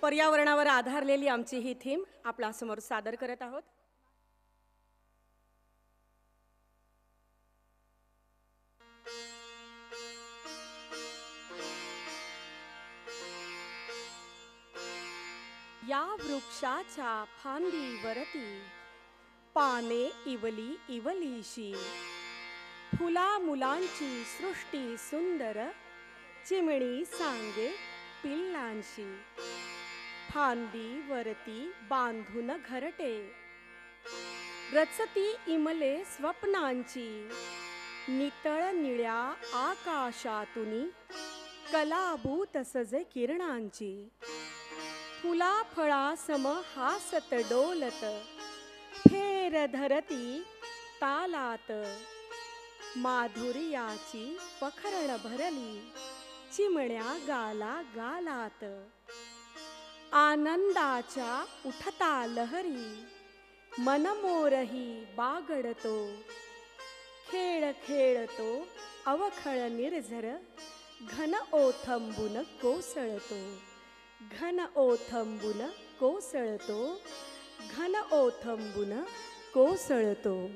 पर्यावरणावर आधारलेली आमची ही थीम आपल्यासमोर सादर करत आहोत. या वृक्षाच्या फांदीवरती पाने इवली इवलीशी, फुला मुलांची सृष्टी सुंदर, चिमणी सांगे पिल्लांशी. फांदीवरती बांधून घरटे, रचती इमले स्वप्नांची. नितळ निळ्या आकाशातूनी कलाभूत सजे किरणांची. फुला फळा सम हासत डोलत, फेर धरती तालात. माधुर्याची पखरण भरली, चिमण्या गाला गालात. आनंदाच्या उठता लहरी, मनमोरही बागडतो. खेळ खेळतो अवखळ निर्झर, घन ओथंबून कोसळतो. घन ओथंबून कोसळतो, घन ओथंबून कोसळतो.